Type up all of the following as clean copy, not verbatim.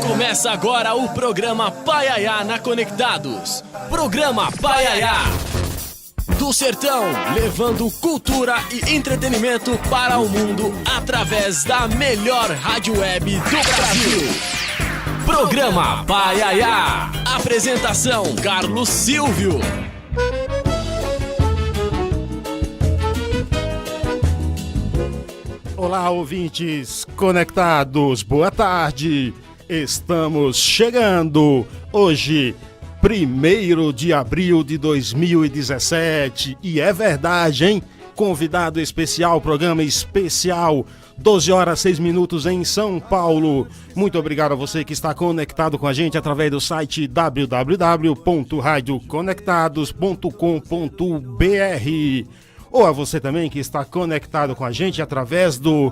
Começa agora o programa Paiaiá na Conectados. Programa Paiaiá. Do sertão, levando cultura e entretenimento para o mundo através da melhor rádio web do Brasil. Programa Paiaiá. Apresentação: Carlos Silvio. Olá, ouvintes conectados, boa tarde. Estamos chegando hoje, 1º de abril de 2017, e é verdade, hein? Convidado especial, programa especial, 12 horas 6 minutos em São Paulo. Muito obrigado a você que está conectado com a gente através do site www.radioconectados.com.br, ou a você também que está conectado com a gente através do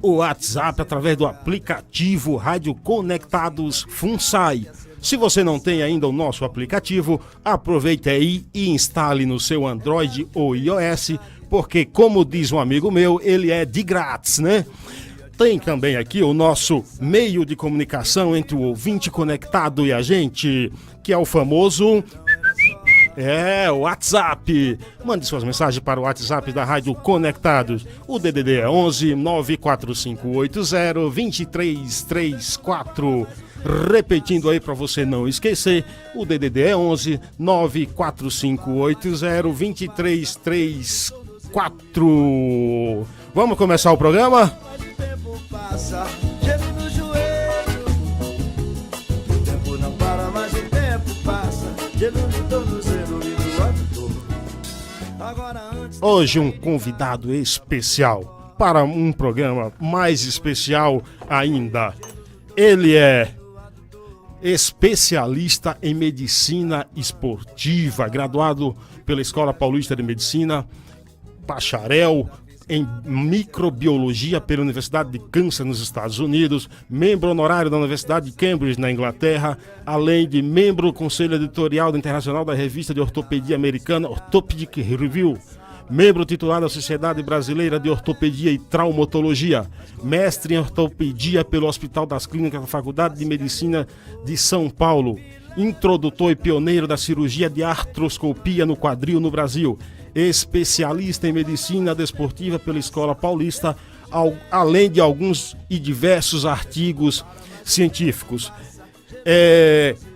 WhatsApp, através do aplicativo Rádio Conectados FUNSAI. Se você não tem ainda o nosso aplicativo, aproveite aí e instale no seu Android ou iOS, porque, como diz um amigo meu, ele é de grátis, né? Tem também aqui o nosso meio de comunicação entre o ouvinte conectado e a gente, que é o famoso... o WhatsApp. Mande suas mensagens para o WhatsApp da Rádio Conectados. O DDD é 11 94580 2334. Repetindo aí para você não esquecer, o DDD é 11 94580 2334. Vamos começar o programa? Hoje um convidado especial para um programa mais especial ainda. Ele é especialista em medicina esportiva, graduado pela Escola Paulista de Medicina, bacharel em microbiologia pela Universidade de Kansas, nos Estados Unidos, membro honorário da Universidade de Cambridge, na Inglaterra, além de membro do Conselho Editorial Internacional da Revista de Ortopedia Americana, Orthopedic Review, membro titular da Sociedade Brasileira de Ortopedia e Traumatologia, mestre em ortopedia pelo Hospital das Clínicas da Faculdade de Medicina de São Paulo, introdutor e pioneiro da cirurgia de artroscopia no quadril no Brasil, especialista em medicina desportiva pela Escola Paulista, além de alguns e diversos artigos científicos.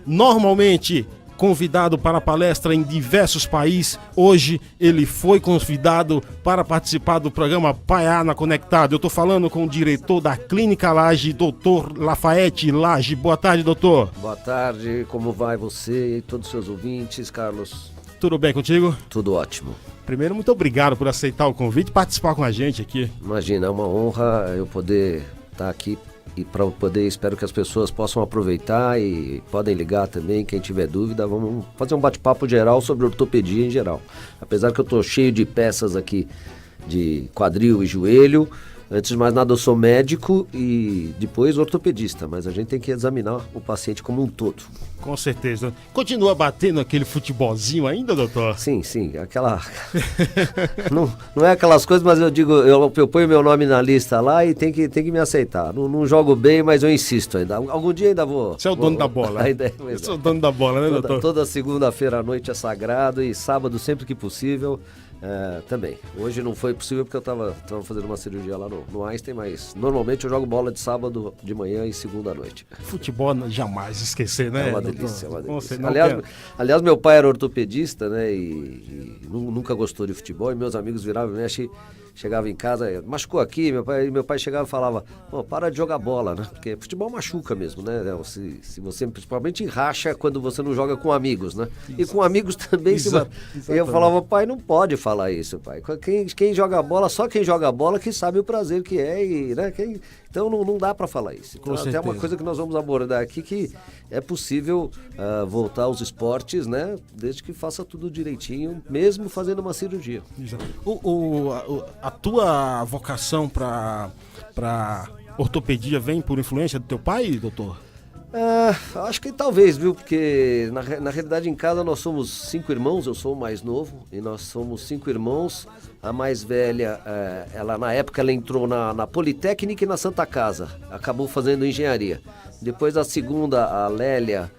Normalmente convidado para palestra em diversos países, hoje ele foi convidado para participar do programa Paiaiá na Conectado. Eu estou falando com o diretor da Clínica Laje, Dr. Lafayette Laje. Boa tarde, doutor. Boa tarde, como vai você e todos os seus ouvintes, Carlos? Tudo bem contigo? Tudo ótimo. Primeiro, muito obrigado por aceitar o convite e participar com a gente aqui. Imagina, é uma honra eu poder estar aqui e para poder, espero que as pessoas possam aproveitar e podem ligar também, quem tiver dúvida, vamos fazer um bate-papo geral sobre ortopedia em geral. Apesar que eu estou cheio de peças aqui de quadril e joelho, antes de mais nada eu sou médico e depois ortopedista, mas a gente tem que examinar o paciente como um todo. Com certeza. Continua batendo aquele futebolzinho ainda, doutor? Sim, aquela... não é aquelas coisas, mas eu digo, eu ponho meu nome na lista lá e tem que me aceitar. Não jogo bem, mas eu insisto ainda. Algum dia ainda vou... Você é o dono da bola. Eu sou o dono da bola, né, doutor? Toda segunda-feira à noite é sagrado e sábado, sempre que possível, também. Hoje não foi possível porque eu tava fazendo uma cirurgia lá no Einstein, mas normalmente eu jogo bola de sábado de manhã e segunda à noite. Futebol jamais esquecer, né? É uma delícia, é uma delícia. Nossa, aliás, meu pai era ortopedista, né, e nunca gostou de futebol, e meus amigos viravam e mexem. Chegava em casa, machucou aqui, meu pai chegava e falava, para de jogar bola, né? Porque futebol machuca mesmo, né? Se você, principalmente, racha quando você não joga com amigos, né? Exato. E com amigos também. Eu falava, pai, não pode falar isso, pai. Quem joga bola, só quem joga bola que sabe o prazer que é, e, né? Então não dá para falar isso. Então, até uma coisa que nós vamos abordar aqui, que é possível voltar aos esportes, né? Desde que faça tudo direitinho, mesmo fazendo uma cirurgia. Exato. A tua vocação para ortopedia vem por influência do teu pai, doutor? Acho que talvez, viu? Porque na realidade em casa nós somos 5 irmãos, eu sou o mais novo, e nós somos 5 irmãos. A mais velha, ela na época ela entrou na Politécnica e na Santa Casa, acabou fazendo engenharia. Depois a segunda, a Lélia,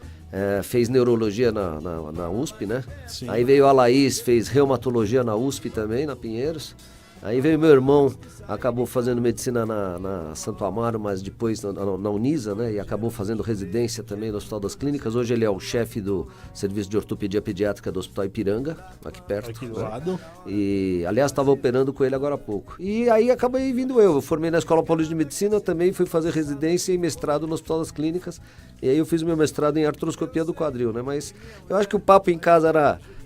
fez neurologia na USP, né? Sim. Aí veio a Laís, fez reumatologia na USP também, na Pinheiros. Aí veio meu irmão, acabou fazendo medicina na Santo Amaro, mas depois na Unisa, né? E acabou fazendo residência também no Hospital das Clínicas. Hoje ele é o chefe do Serviço de Ortopedia Pediátrica do Hospital Ipiranga, aqui perto. Aqui do né? lado. E, aliás, estava operando com ele agora há pouco. E aí acabei vindo eu formei na Escola Paulista de Medicina, também fui fazer residência e mestrado no Hospital das Clínicas. E aí eu fiz o meu mestrado em artroscopia do quadril, né? Mas eu acho que o papo em casa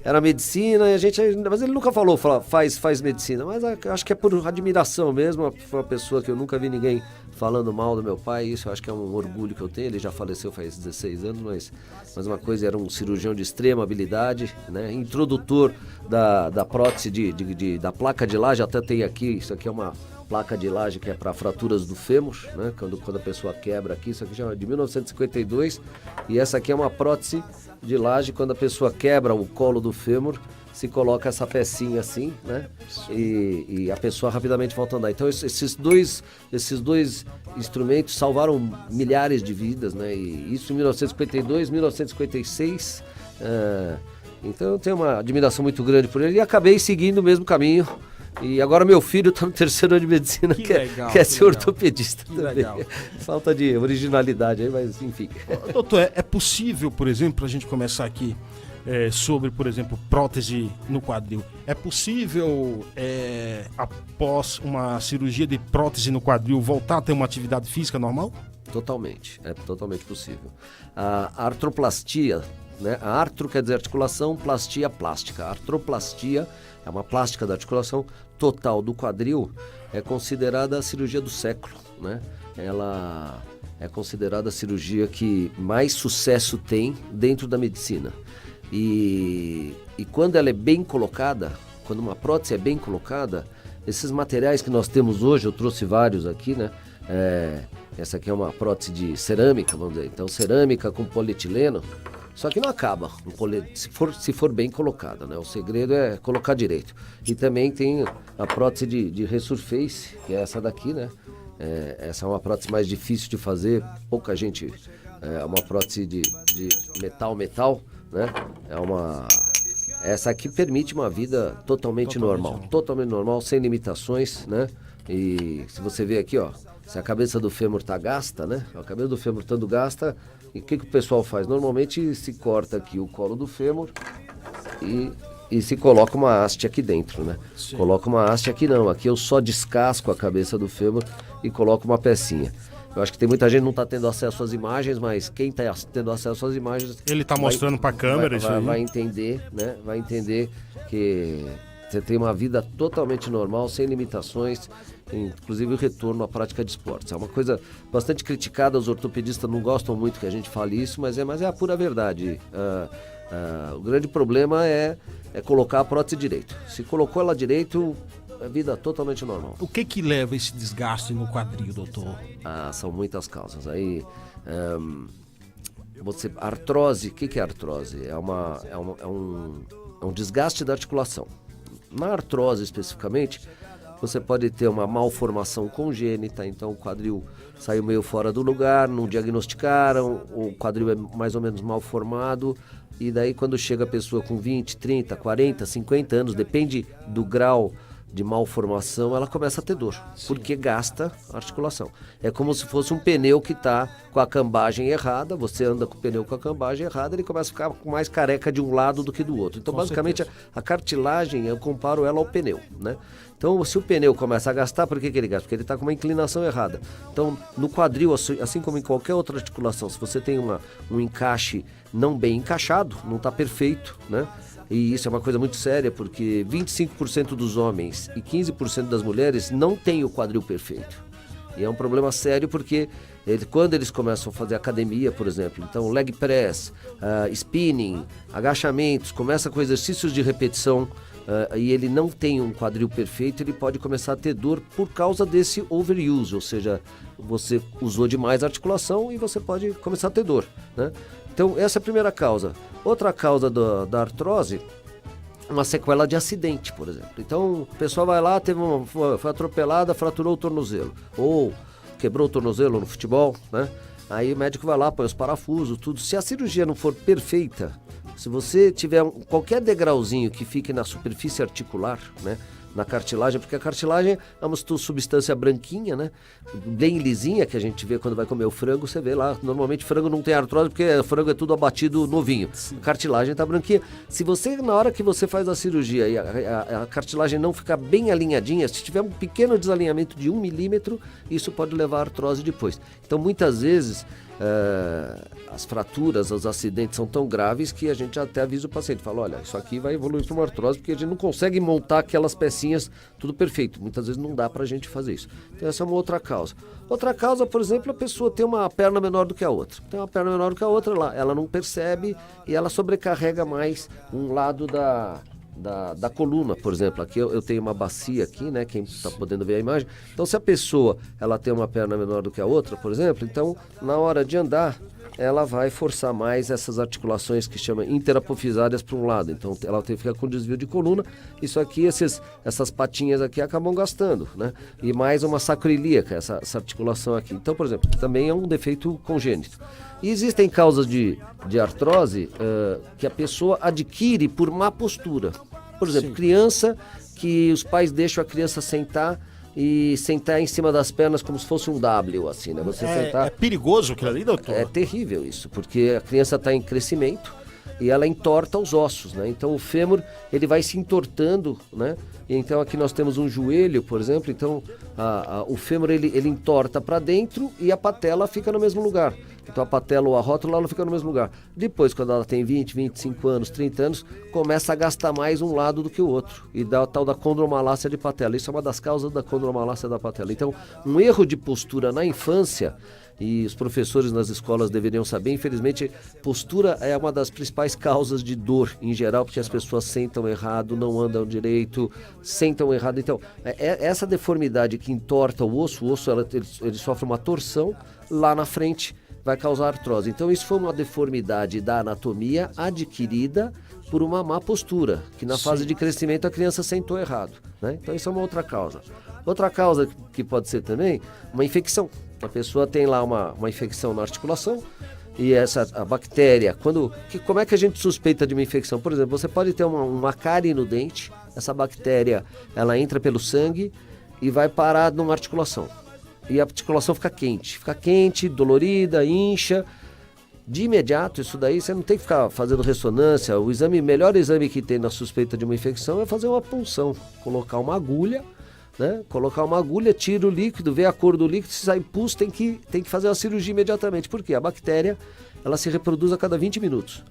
era medicina, e mas ele nunca falou faz medicina, mas acho que é por admiração mesmo. Foi uma pessoa que eu nunca vi ninguém falando mal do meu pai, isso eu acho que é um orgulho que eu tenho. Ele já faleceu faz 16 anos, mas uma coisa, era um cirurgião de extrema habilidade, né? Introdutor da prótese da placa de laje, até tem aqui, isso aqui é uma placa de laje que é para fraturas do fêmur, né? Quando a pessoa quebra aqui, isso aqui já é de 1952, e essa aqui é uma prótese de laje. Quando a pessoa quebra o colo do fêmur, se coloca essa pecinha assim, né? E a pessoa rapidamente volta a andar. Então esses dois instrumentos salvaram milhares de vidas, né? E isso em 1952, 1956. Então eu tenho uma admiração muito grande por ele e acabei seguindo o mesmo caminho. E agora meu filho está no 3º ano de medicina, quer ser ortopedista também. Legal. Falta de originalidade aí, mas enfim. Doutor, é possível, por exemplo, para a gente começar aqui, sobre, por exemplo, prótese no quadril. É possível, após uma cirurgia de prótese no quadril, voltar a ter uma atividade física normal? Totalmente, é totalmente possível. A artroplastia, né? A artro quer dizer articulação, plastia, plástica. A artroplastia é uma plástica da articulação total do quadril, é considerada a cirurgia do século, né? Ela é considerada a cirurgia que mais sucesso tem dentro da medicina. E quando ela é bem colocada, quando uma prótese é bem colocada, esses materiais que nós temos hoje, eu trouxe vários aqui, né? Essa aqui é uma prótese de cerâmica, vamos dizer. Então, cerâmica com polietileno, só que não acaba, se for bem colocada, né? O segredo é colocar direito. E também tem a prótese de resurface, que é essa daqui, né? Essa é uma prótese mais difícil de fazer, pouca gente... É uma prótese de metal, né? Essa aqui permite uma vida totalmente normal, sem limitações, né? E se você ver aqui, ó, se a cabeça do fêmur tá gasta, né? A cabeça do fêmur estando gasta, e o que o pessoal faz? Normalmente se corta aqui o colo do fêmur e se coloca uma haste aqui dentro, né? Sim. Coloca uma haste aqui não, aqui eu só descasco a cabeça do fêmur e coloco uma pecinha. Eu acho que tem muita gente que não está tendo acesso às imagens, mas quem está tendo acesso às imagens... Ele está mostrando para a câmera isso aí. Vai entender, né? Vai entender que você tem uma vida totalmente normal, sem limitações, inclusive o retorno à prática de esportes. É uma coisa bastante criticada, os ortopedistas não gostam muito que a gente fale isso, mas é a pura verdade. O grande problema é colocar a prótese direito. Se colocou ela direito... É vida totalmente normal. O que leva esse desgaste no quadril, doutor? São muitas causas. Aí, artrose, o que é artrose? É um desgaste da articulação. Na artrose, especificamente, você pode ter uma malformação congênita, então o quadril saiu meio fora do lugar, não diagnosticaram, o quadril é mais ou menos mal formado, e daí quando chega a pessoa com 20, 30, 40, 50 anos, depende do grau de malformação, ela começa a ter dor. Sim. Porque gasta a articulação. É como se fosse um pneu que está com a cambagem errada, você anda com o pneu com a cambagem errada, ele começa a ficar mais careca de um lado do que do outro. Então, basicamente, a cartilagem, eu comparo ela ao pneu, né? Então, se o pneu começa a gastar, por que ele gasta? Porque ele está com uma inclinação errada. Então, no quadril, assim como em qualquer outra articulação, se você tem um encaixe não bem encaixado, não está perfeito, né? E isso é uma coisa muito séria, porque 25% dos homens e 15% das mulheres não têm o quadril perfeito. E é um problema sério porque quando eles começam a fazer academia, por exemplo, então leg press, spinning, agachamentos, começa com exercícios de repetição e ele não tem um quadril perfeito, ele pode começar a ter dor por causa desse overuse, ou seja, você usou demais a articulação e você pode começar a ter dor, né? Então, essa é a primeira causa. Outra causa da artrose, uma sequela de acidente, por exemplo. Então, a pessoa vai lá, foi atropelada, fraturou o tornozelo, ou quebrou o tornozelo no futebol, né? Aí o médico vai lá, põe os parafusos, tudo. Se a cirurgia não for perfeita, se você tiver qualquer degrauzinho que fique na superfície articular, né, na cartilagem, porque a cartilagem é uma substância branquinha, né, bem lisinha, que a gente vê quando vai comer o frango, você vê lá, normalmente frango não tem artrose, porque o frango é tudo abatido novinho. Sim. A cartilagem tá branquinha. Se você, na hora que você faz a cirurgia e a cartilagem não ficar bem alinhadinha, se tiver um pequeno desalinhamento de 1 milímetro, isso pode levar a artrose depois. Então, muitas vezes, as fraturas, os acidentes são tão graves que a gente até avisa o paciente, fala, olha, isso aqui vai evoluir para uma artrose porque a gente não consegue montar aquelas pecinhas tudo perfeito, muitas vezes não dá para a gente fazer isso. Então essa é uma outra causa. Outra causa, por exemplo, a pessoa tem uma perna menor do que a outra, tem uma perna menor do que a outra, ela não percebe e ela sobrecarrega mais um lado da coluna, por exemplo. Aqui eu tenho uma bacia aqui, né? Quem está podendo ver a imagem. Então, se a pessoa ela tem uma perna menor do que a outra, por exemplo, então, na hora de andar, ela vai forçar mais essas articulações que chamam interapofisárias para um lado. Então, ela tem que ficar com desvio de coluna. Isso aqui, essas patinhas aqui acabam gastando, né? E mais uma sacroiliaca, essa articulação aqui. Então, por exemplo, também é um defeito congênito. E existem causas de artrose que a pessoa adquire por má postura. Por exemplo, criança que os pais deixam a criança sentar e sentar em cima das pernas como se fosse um W, assim, né? Você sentar... É perigoso aquilo ali, doutor? É terrível isso, porque a criança está em crescimento e ela entorta os ossos, né? Então o fêmur, ele vai se entortando, né? E então aqui nós temos um joelho, por exemplo, então o fêmur ele entorta para dentro e a patela fica no mesmo lugar. Então a patela ou a rótula ela fica no mesmo lugar. Depois, quando ela tem 20, 25 anos, 30 anos, começa a gastar mais um lado do que o outro. E dá a tal da condromalácia de patela. Isso é uma das causas da condromalácia da patela. Então, um erro de postura na infância, e os professores nas escolas deveriam saber, infelizmente, postura é uma das principais causas de dor em geral, porque as pessoas sentam errado, não andam direito, sentam errado. Então, essa deformidade que entorta o osso ele sofre uma torção lá na frente, vai causar artrose. Então isso foi uma deformidade da anatomia adquirida por uma má postura, que na fase de crescimento a criança sentou errado, né? Então isso é uma outra causa. Outra causa que pode ser também uma infecção. A pessoa tem lá uma infecção na articulação e a bactéria, como é que a gente suspeita de uma infecção? Por exemplo, você pode ter uma cárie no dente, essa bactéria ela entra pelo sangue e vai parar numa articulação. E a articulação fica quente, dolorida, incha. De imediato, isso daí você não tem que ficar fazendo ressonância. O melhor exame que tem na suspeita de uma infecção é fazer uma punção. Colocar uma agulha, né? Tira o líquido, vê a cor do líquido, se sai pus, tem que fazer uma cirurgia imediatamente. Por quê? A bactéria, ela se reproduz a cada 20 minutos.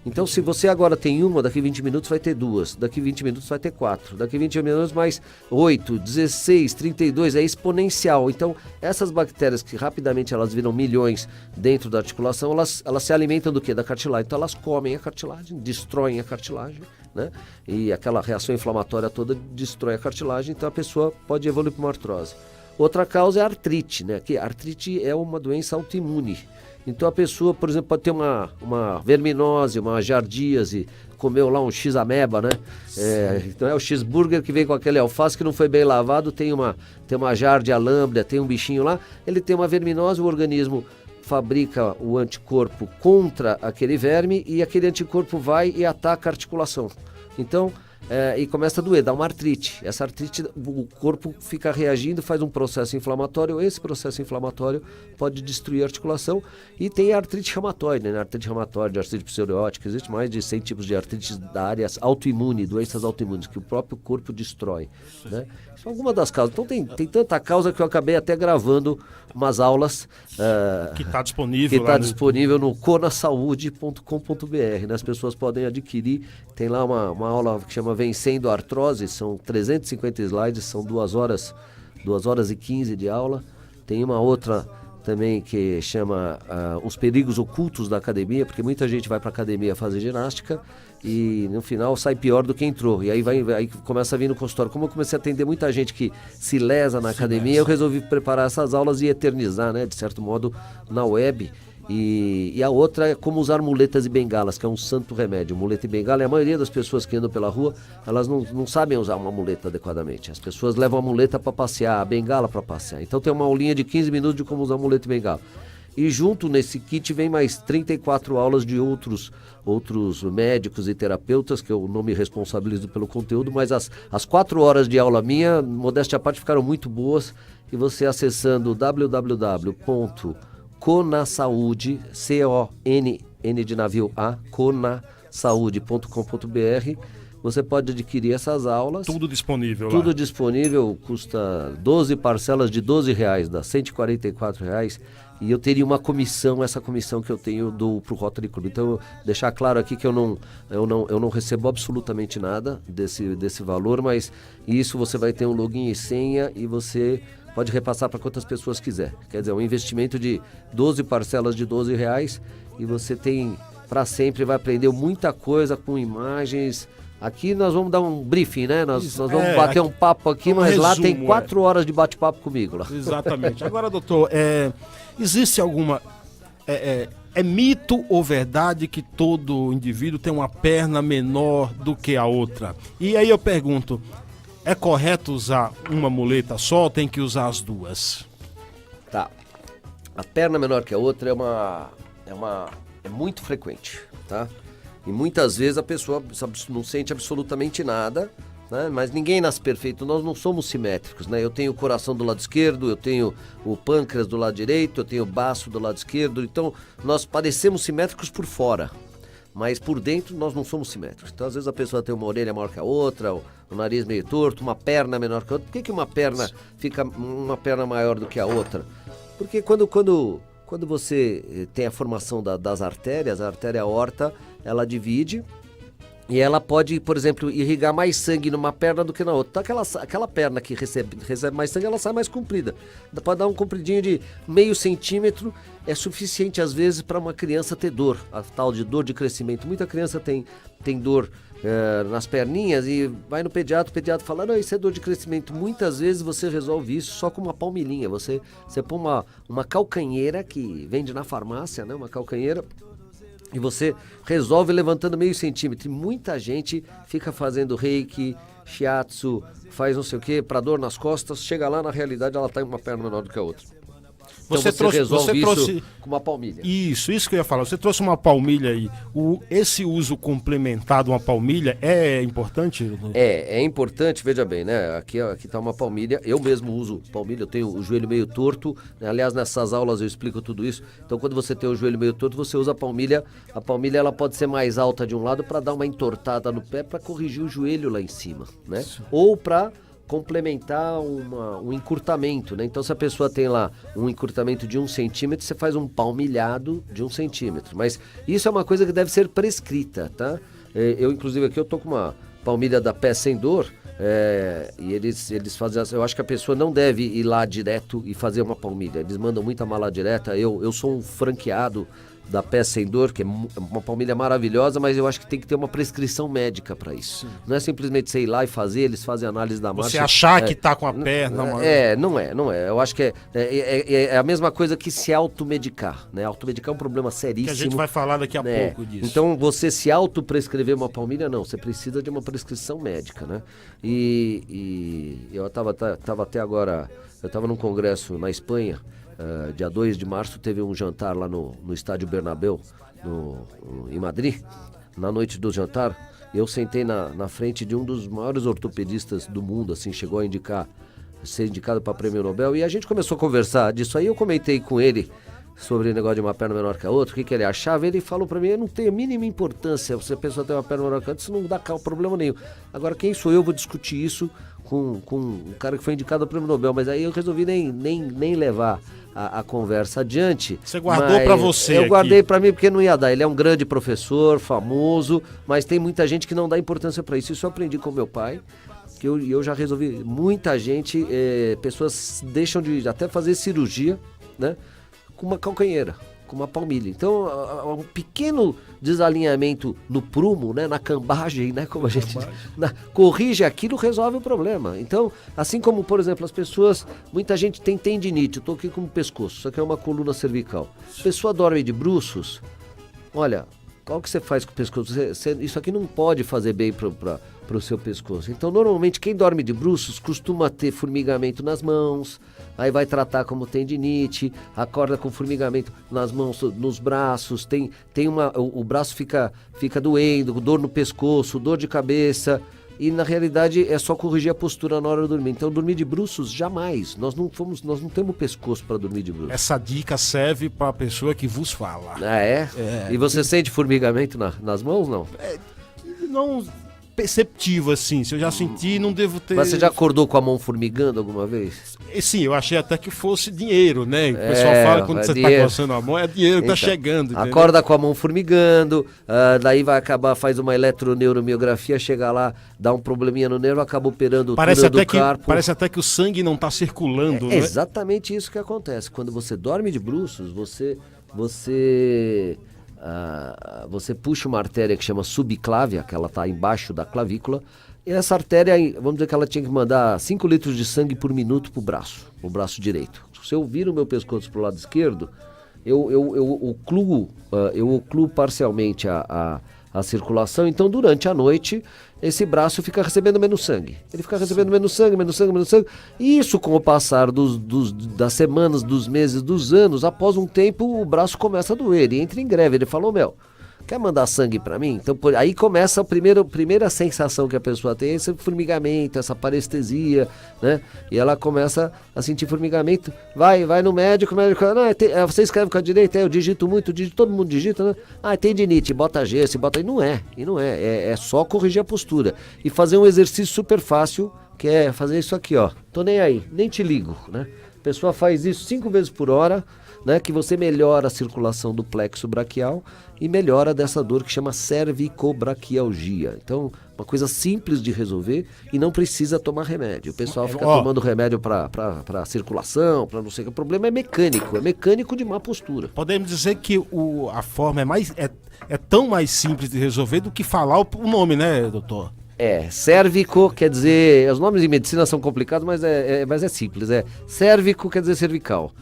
Então, se você agora tem uma, daqui 20 minutos vai ter duas, daqui 20 minutos vai ter 4, daqui 20 minutos mais 8, 16, 32, é exponencial. Então, essas bactérias que rapidamente elas viram milhões dentro da articulação, elas se alimentam do quê? Da cartilagem. Então, elas comem a cartilagem, destroem a cartilagem, né? E aquela reação inflamatória toda destrói a cartilagem, então a pessoa pode evoluir para uma artrose. Outra causa é a artrite, né? Que a artrite é uma doença autoimune. Então a pessoa, por exemplo, pode ter uma verminose, uma giardíase, comeu lá um X-ameba, né? Então é o X-burger que vem com aquele alface que não foi bem lavado, tem uma giardia lambda, tem um bichinho lá, ele tem uma verminose, o organismo fabrica o anticorpo contra aquele verme e aquele anticorpo vai e ataca a articulação. Então, e começa a doer, dá uma artrite. Essa artrite, o corpo fica reagindo, faz um processo inflamatório. Esse processo inflamatório pode destruir a articulação. E tem a artrite reumatoide, né? Artrite reumatoide, artrite psoriótica. Existe mais de 100 tipos de artrites da área autoimune, doenças autoimunes, que o próprio corpo destrói, né? São algumas das causas. Então tem tanta causa que eu acabei até gravando umas aulas que está disponível, disponível no conasaude.com.br, né? As pessoas podem adquirir. Tem lá uma aula que chama Vencendo a Artrose, são 350 slides, são 2 horas e 15 de aula. Tem uma outra também que chama Os Perigos Ocultos da Academia, porque muita gente vai para academia fazer ginástica e no final sai pior do que entrou. E aí começa a vir no consultório. Como eu comecei a atender muita gente que se lesa na academia, eu resolvi preparar essas aulas e eternizar, né, de certo modo, na web. E a outra é como usar muletas e bengalas, que é um santo remédio. Muleta e bengala, e a maioria das pessoas que andam pela rua, elas não sabem usar uma muleta adequadamente. As pessoas levam a muleta para passear, a bengala para passear. Então tem uma aulinha de 15 minutos de como usar muleta e bengala. E junto nesse kit vem mais 34 aulas de outros médicos e terapeutas, que eu não me responsabilizo pelo conteúdo, mas as 4 horas de aula minha, modéstia à parte, ficaram muito boas. E você acessando www.conasaude, C-O-N-N de navio A, conasaude.com.br. Você pode adquirir essas aulas. Tudo disponível lá. Tudo disponível, custa 12 parcelas de R$12, dá R$144. E eu teria uma comissão, essa comissão que eu tenho pro Rotary Club. Então, deixar claro aqui que eu não recebo absolutamente nada desse valor, mas isso você vai ter um login e senha e você pode repassar para quantas pessoas quiser. Quer dizer, um investimento de 12 parcelas de R$12 e você tem para sempre, vai aprender muita coisa com imagens. Aqui nós vamos dar um briefing, né? Nós vamos bater um papo aqui, mas resumo, lá tem 4 horas de bate-papo comigo. Lá. Exatamente. Agora, doutor, existe alguma... É mito ou verdade que todo indivíduo tem uma perna menor do que a outra? E aí eu pergunto, é correto usar uma muleta só ou tem que usar as duas? Tá. A perna menor que a outra é muito frequente, tá? E muitas vezes a pessoa não sente absolutamente nada, né? Mas ninguém nasce perfeito, nós não somos simétricos, né? Eu tenho o coração do lado esquerdo, eu tenho o pâncreas do lado direito, eu tenho o baço do lado esquerdo, então nós parecemos simétricos por fora, mas por dentro nós não somos simétricos. Então às vezes a pessoa tem uma orelha maior que a outra, o nariz meio torto, uma perna menor que a outra. Por que uma perna fica uma perna maior do que a outra? Porque quando você tem a formação das artérias, a artéria aorta, ela divide e ela pode, por exemplo, irrigar mais sangue numa perna do que na outra. Então aquela perna que recebe mais sangue, ela sai mais comprida. Pode dar um compridinho de meio centímetro, é suficiente às vezes para uma criança ter dor, a tal de dor de crescimento. Muita criança tem dor nas perninhas e vai no pediatra, o pediatra fala, não, isso é dor de crescimento. Muitas vezes você resolve isso só com uma palmilhinha. Você põe uma calcanheira que vende na farmácia, né? Uma calcanheira, e você resolve levantando meio centímetro. E muita gente fica fazendo reiki, shiatsu, faz não sei o que, para dor nas costas, chega lá, na realidade ela está em uma perna menor do que a outra. Então você trouxe com uma palmilha. Isso que eu ia falar. Você trouxe uma palmilha aí. Esse uso complementar de uma palmilha é importante? É importante, veja bem, né? Aqui tá uma palmilha. Eu mesmo uso palmilha, eu tenho o joelho meio torto. Né? Aliás, nessas aulas eu explico tudo isso. Então, quando você tem o joelho meio torto, você usa a palmilha. A palmilha ela pode ser mais alta de um lado para dar uma entortada no pé, para corrigir o joelho lá em cima, né? Isso. Ou para complementar um encurtamento, né? Então, se a pessoa tem lá um encurtamento de 1 centímetro, você faz um palmilhado de 1 centímetro. Mas isso é uma coisa que deve ser prescrita, tá? Eu, inclusive, aqui eu tô com uma palmilha da Pé Sem Dor, e eles fazem... Eu acho que a pessoa não deve ir lá direto e fazer uma palmilha. Eles mandam muita mala direta. Eu sou um franqueado da Pé Sem Dor, que é uma palmilha maravilhosa, mas eu acho que tem que ter uma prescrição médica para isso. Sim. Não é simplesmente você ir lá e fazer, eles fazem análise da marcha. Você achar que tá com a perna... Não é. Eu acho que é a mesma coisa que se automedicar, né? Automedicar é um problema seríssimo. Que a gente vai falar daqui a pouco disso. Então, você se autoprescrever uma palmilha, não. Você precisa de uma prescrição médica, né? E eu tava até agora... Eu estava num congresso na Espanha. Dia 2 de março teve um jantar lá no Estádio Bernabéu, em Madrid. Na noite do jantar, eu sentei na frente de um dos maiores ortopedistas do mundo, assim, chegou a ser indicado para prêmio Nobel, e a gente começou a conversar disso aí. Eu comentei com ele sobre o negócio de uma perna menor que a outra, o que ele achava. Ele falou para mim, eu não tenho a mínima importância se a pessoa tem uma perna menor que a outra, isso não dá problema nenhum. Agora, quem sou eu, vou discutir isso com um cara que foi indicado ao prêmio Nobel, mas aí eu resolvi nem levar a conversa adiante. Você guardou para você? Eu guardei para mim porque não ia dar. Ele é um grande professor, famoso, mas tem muita gente que não dá importância para isso. Isso eu aprendi com meu pai, que eu já resolvi. Muita gente, pessoas deixam de até fazer cirurgia, né? com uma calcanheira, com uma palmilha. Então, um pequeno desalinhamento no prumo, né, na cambagem, né, como a gente corrige aquilo, resolve o problema. Então, assim como, por exemplo, as pessoas, muita gente tem tendinite, eu estou aqui com o pescoço, isso aqui é uma coluna cervical. A pessoa dorme de bruços, olha, qual que você faz com o pescoço? Isso aqui não pode fazer bem para o seu pescoço. Então, normalmente, quem dorme de bruços costuma ter formigamento nas mãos, aí vai tratar como tendinite, acorda com formigamento nas mãos, nos braços, o braço fica doendo, dor no pescoço, dor de cabeça, e na realidade é só corrigir a postura na hora de dormir. Então, dormir de bruços, jamais. Nós não temos pescoço para dormir de bruços. Essa dica serve para a pessoa que vos fala. Ah, é? E você sente formigamento nas mãos, não? Não perceptivo, assim. Se eu já senti, não devo ter... Mas você já acordou com a mão formigando alguma vez? Sim, eu achei até que fosse dinheiro, né? O pessoal fala quando você está coçando a mão, é dinheiro que tá chegando. Entendeu? Acorda com a mão formigando, daí vai acabar, faz uma eletroneuromiografia, chega lá, dá um probleminha no nervo, acaba operando o túnel do carpo. Parece até que o sangue não está circulando, né? É exatamente isso que acontece. Quando você dorme de bruços, você puxa uma artéria que chama subclávia, que ela está embaixo da clavícula, e essa artéria, vamos dizer que ela tinha que mandar 5 litros de sangue por minuto pro braço direito. Se eu viro o meu pescoço pro lado esquerdo, eu ocluo parcialmente a circulação, então durante a noite esse braço fica recebendo menos sangue. Ele fica recebendo menos sangue, e isso com o passar das semanas, dos meses, dos anos, após um tempo o braço começa a doer, ele entra em greve, ele falou, quer mandar sangue para mim? Então aí começa a primeira sensação que a pessoa tem, esse formigamento, essa parestesia, né? E ela começa a sentir formigamento, vai no médico, o médico fala, você escreve com a direita, eu digito muito, todo mundo digita, né? Tendinite, bota gesso, bota... E não é só corrigir a postura. E fazer um exercício super fácil, que é fazer isso aqui, ó. Tô nem aí, nem te ligo, né? A pessoa faz isso 5 vezes por hora, né, que você melhora a circulação do plexo braquial e melhora dessa dor que chama cervicobraquialgia. Então, uma coisa simples de resolver e não precisa tomar remédio. O pessoal fica tomando remédio para circulação, para não sei o que. O problema é mecânico de má postura. Podemos dizer que a forma é tão mais simples de resolver do que falar o nome, né, doutor? Cérvico quer dizer, os nomes em medicina são complicados, mas é simples, cérvico quer dizer cervical,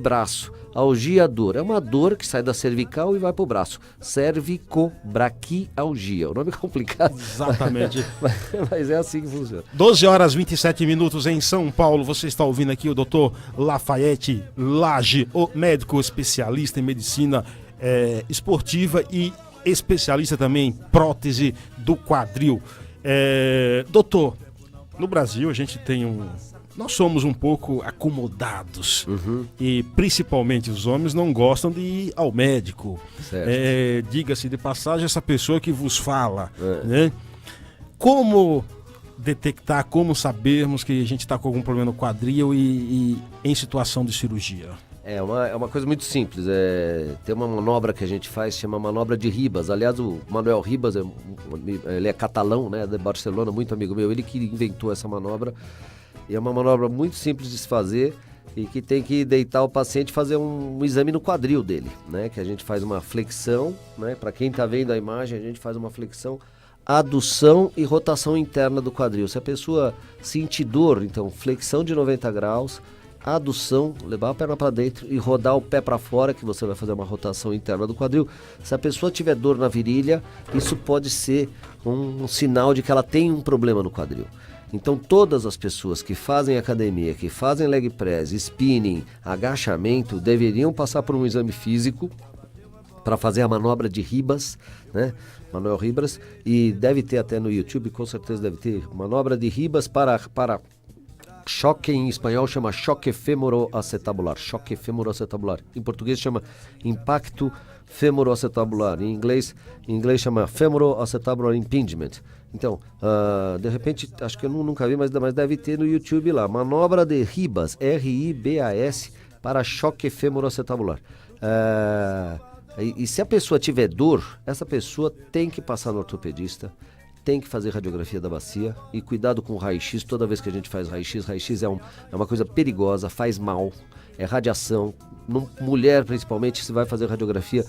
braço, algia, dor, é uma dor que sai da cervical e vai pro braço, cervicobraquialgia, o nome é complicado. Exatamente. mas é assim que funciona. 12h27 em São Paulo, você está ouvindo aqui o doutor Lafayette Lage, o médico especialista em medicina esportiva e especialista também em prótese do quadril. Doutor, no Brasil a gente nós somos um pouco acomodados, e principalmente os homens não gostam de ir ao médico. Diga-se de passagem, essa pessoa que vos fala, né? Como detectar, como sabermos que a gente está com algum problema no quadril e em situação de cirurgia? É uma coisa muito simples, tem uma manobra que a gente faz, chama manobra de Ribas. Aliás, o Manuel Ribas, ele é catalão, né, de Barcelona, muito amigo meu, ele que inventou essa manobra. E é uma manobra muito simples de se fazer e que tem que deitar o paciente e fazer um exame no quadril dele, né, que a gente faz uma flexão, né, para quem está vendo a imagem, a gente faz uma flexão, adução e rotação interna do quadril. Se a pessoa sentir dor, então flexão de 90 graus, adução, levar a perna para dentro e rodar o pé para fora, que você vai fazer uma rotação interna do quadril. Se a pessoa tiver dor na virilha, isso pode ser um sinal de que ela tem um problema no quadril. Então todas as pessoas que fazem academia, que fazem leg press, spinning, agachamento, deveriam passar por um exame físico para fazer a manobra de Ribas, né? Manuel Ribas, e deve ter até no YouTube, com certeza deve ter, manobra de Ribas para choque, em espanhol chama choque femoroacetabular, choque femoroacetabular. Em português chama impacto femoroacetabular. Em inglês chama femoroacetabular impingement. Então, de repente, acho que eu nunca vi, mas deve ter no YouTube lá. Manobra de Ribas, R-I-B-A-S, para choque femoroacetabular. E se a pessoa tiver dor, essa pessoa tem que passar no ortopedista, tem que fazer radiografia da bacia e cuidado com o raio-x. Toda vez que a gente faz raio-x é uma coisa perigosa, faz mal, é radiação. Mulher, principalmente, se vai fazer radiografia,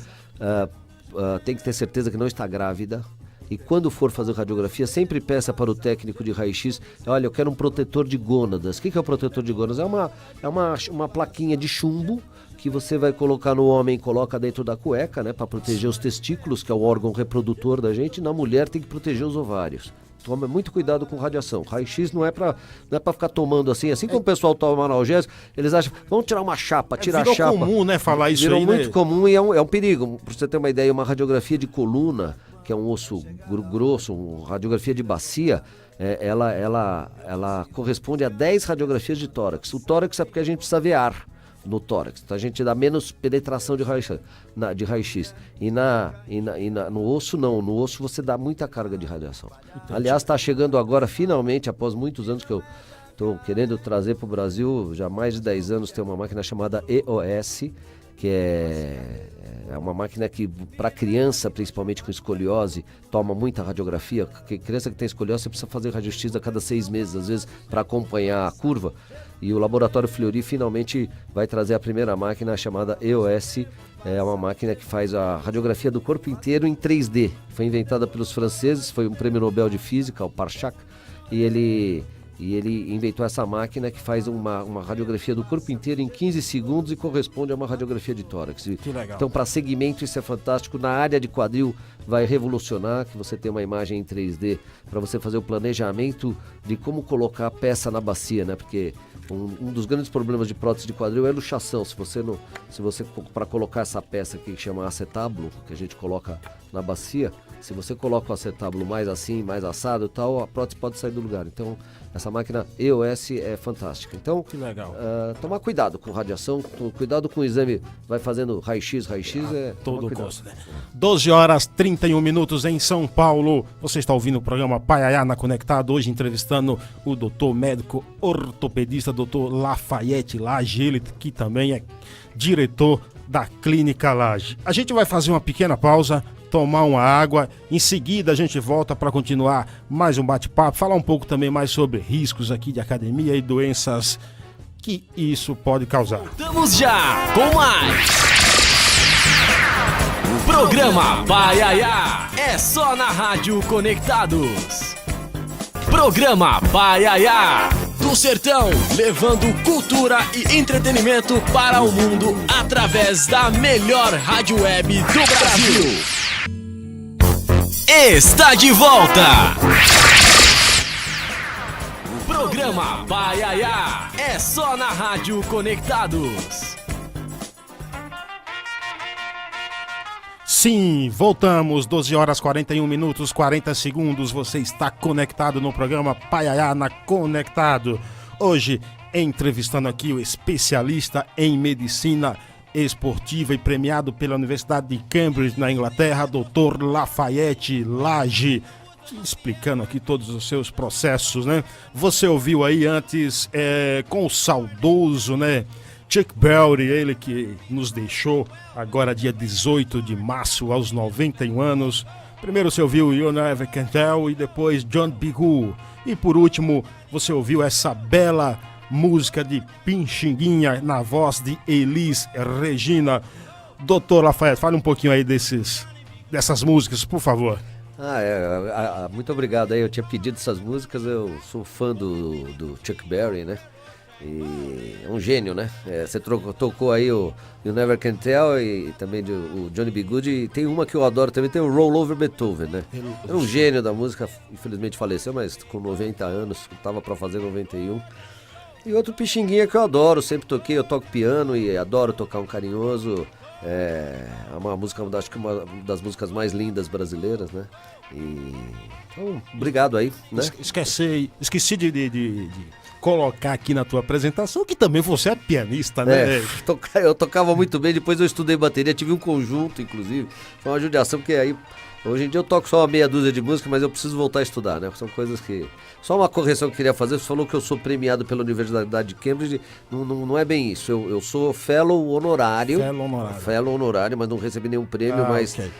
tem que ter certeza que não está grávida. E quando for fazer radiografia, sempre peça para o técnico de raio-x, olha, eu quero um protetor de gônadas. O que é o protetor de gônadas? É uma plaquinha de chumbo que você vai colocar no homem, coloca dentro da cueca, né, para proteger os testículos, que é o órgão reprodutor da gente. Na mulher tem que proteger os ovários. Toma muito cuidado com radiação. Raio-x não é pra ficar tomando assim como o pessoal toma analgésico, eles acham, vamos tirar uma chapa, tirar a chapa. Virou comum, né, falar isso virou aí, muito né? comum e é um perigo. Pra você ter uma ideia, uma radiografia de coluna, que é um osso grosso, uma radiografia de bacia, ela corresponde a 10 radiografias de tórax. O tórax é porque a gente precisa ver ar no tórax, então a gente dá menos penetração de raio-x. No osso não, no osso você dá muita carga de radiação. Entendi. Aliás, está chegando agora, finalmente, após muitos anos que eu estou querendo trazer para o Brasil, já há mais de 10 anos, tem uma máquina chamada EOS, que é uma máquina que, para criança, principalmente com escoliose, toma muita radiografia. Porque criança que tem escoliose, você precisa fazer raio-x a cada 6 meses, às vezes, para acompanhar a curva. E o Laboratório Fleury finalmente vai trazer a primeira máquina chamada EOS. É uma máquina que faz a radiografia do corpo inteiro em 3D. Foi inventada pelos franceses, foi um prêmio Nobel de Física, o Parchak, e ele inventou essa máquina que faz uma radiografia do corpo inteiro em 15 segundos e corresponde a uma radiografia de tórax. Que legal. Então, para segmento, isso é fantástico. Na área de quadril, vai revolucionar, que você tem uma imagem em 3D para você fazer o planejamento de como colocar a peça na bacia, né? Porque um dos grandes problemas de prótese de quadril é a luxação. Se você para colocar essa peça aqui que chama acetábulo, que a gente coloca na bacia, se você coloca o acetábulo mais assim, mais assado e tal, a prótese pode sair do lugar. Então, essa máquina EOS é fantástica. Então, que legal. Tomar cuidado com radiação, cuidado com o exame, vai fazendo raio-x todo gosto, né? 12h31 em São Paulo. Você está ouvindo o programa Paiaiá na Conectado, hoje entrevistando o doutor médico ortopedista, doutor Lafayette Lage, ele que também é diretor da Clínica Lage. A gente vai fazer uma pequena pausa, tomar uma água, em seguida a gente volta para continuar mais um bate-papo, falar um pouco também mais sobre riscos aqui de academia e doenças que isso pode causar. Voltamos já com mais Programa Paiaiá, é só na Rádio Conectados. Programa Paiaiá, do sertão, levando cultura e entretenimento para o mundo através da melhor rádio web do Brasil. Está de volta! Programa Paiaiá, é só na Rádio Conectados. Sim, voltamos, 12h41, 40 segundos, você está conectado no programa Paiaiá na Conectado. Hoje, entrevistando aqui o especialista em medicina esportiva e premiado pela Universidade de Cambridge, na Inglaterra, Dr. Lafayette Lage, explicando aqui todos os seus processos, né? Você ouviu aí antes com o saudoso, né, Chuck Berry, ele que nos deixou agora dia 18 de março, aos 91 anos. Primeiro você ouviu You Never Can Tell e depois John Bigu. E por último, você ouviu essa bela música de Pixinguinha na voz de Elis Regina. Doutor Lafayette, fale um pouquinho aí dessas músicas, por favor. Muito obrigado aí, eu tinha pedido essas músicas, eu sou fã do Chuck Berry, né? E é um gênio, né? Você tocou aí o You Never Can Tell e também o Johnny B. Good, e tem uma que eu adoro também, tem o Roll Over Beethoven, né? É um gênio da música, infelizmente faleceu, mas com 90 anos, estava para fazer 91. E outro Pixinguinha que eu adoro, sempre toquei, eu toco piano e adoro tocar um carinhoso. É uma música, acho que uma das músicas mais lindas brasileiras, né? Então, obrigado aí, né? Esqueci de colocar aqui na tua apresentação que também você é pianista, né? Eu tocava muito bem, depois eu estudei bateria, tive um conjunto, inclusive. Foi uma judiação, porque aí, hoje em dia eu toco só uma meia dúzia de música, mas eu preciso voltar a estudar, né? São coisas que... Só uma correção que eu queria fazer, você falou que eu sou premiado pela Universidade de Cambridge, não é bem isso, eu sou fellow honorário. Fellow honorário, mas não recebi nenhum prêmio, mas okay.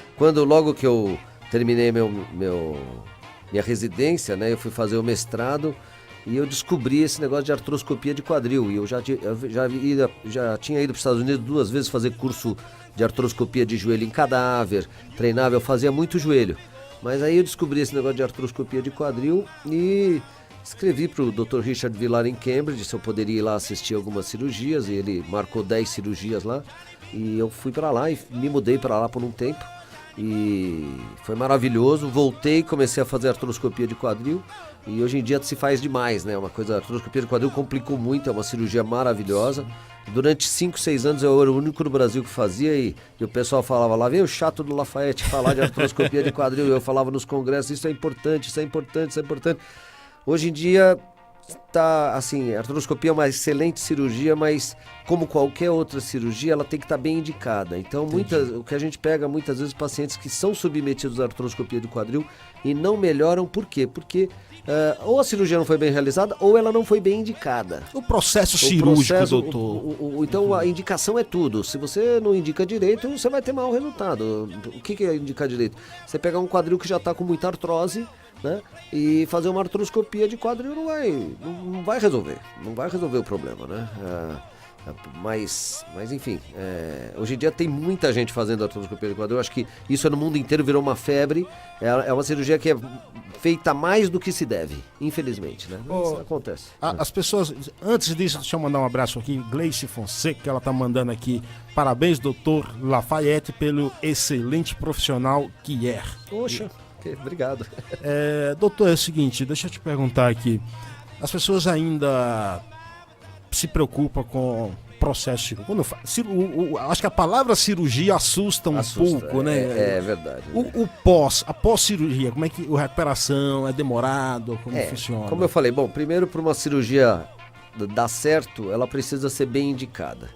Logo que eu terminei minha residência, né? Eu fui fazer o mestrado e eu descobri esse negócio de artroscopia de quadril. E eu já tinha ido para os Estados Unidos 2 vezes fazer curso de artroscopia de joelho em cadáver, treinava, eu fazia muito joelho. Mas aí eu descobri esse negócio de artroscopia de quadril e escrevi para o Dr. Richard Villar em Cambridge se eu poderia ir lá assistir algumas cirurgias, e ele marcou 10 cirurgias lá. E eu fui para lá e me mudei para lá por um tempo. E foi maravilhoso, voltei, comecei a fazer artroscopia de quadril e hoje em dia se faz demais, né? Uma coisa, a artroscopia de quadril complicou muito, é uma cirurgia maravilhosa. Durante 5, 6 anos eu era o único no Brasil que fazia e o pessoal falava lá, vem o chato do Lafayette falar de artroscopia de quadril, e eu falava nos congressos, isso é importante, isso é importante, isso é importante. Hoje em dia tá assim, a artroscopia é uma excelente cirurgia, mas como qualquer outra cirurgia, ela tem que estar bem indicada. Então, o que a gente pega muitas vezes pacientes que são submetidos à artroscopia do quadril e não melhoram, por quê? Porque ou a cirurgia não foi bem realizada ou ela não foi bem indicada. O processo cirúrgico, doutor. Então, a indicação é tudo. Se você não indica direito, você vai ter mau resultado. O que é indicar direito? Você pegar um quadril que já está com muita artrose, né? E fazer uma artroscopia de quadril não vai resolver o problema, né? Mas enfim, hoje em dia tem muita gente fazendo artroscopia de quadril. Eu acho que isso no mundo inteiro virou uma febre. É uma cirurgia que é feita mais do que se deve, infelizmente, né? Isso acontece. As pessoas, antes disso, deixa eu mandar um abraço aqui, Gleice Fonseca, ela tá mandando aqui, parabéns, doutor Lafayette, pelo excelente profissional que é. Poxa, obrigado. Doutor, é o seguinte, deixa eu te perguntar aqui, as pessoas ainda se preocupam com processo cirúrgico. Acho que a palavra cirurgia assusta um pouco, né? É verdade. A pós-cirurgia, como é que a recuperação é demorado? Como funciona? Como eu falei, primeiro, para uma cirurgia dar certo, ela precisa ser bem indicada.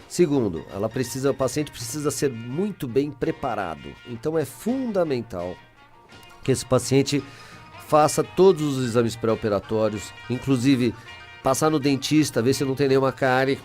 Segundo, o paciente precisa ser muito bem preparado. Então é fundamental que esse paciente faça todos os exames pré-operatórios, inclusive passar no dentista, ver se não tem nenhuma cárie,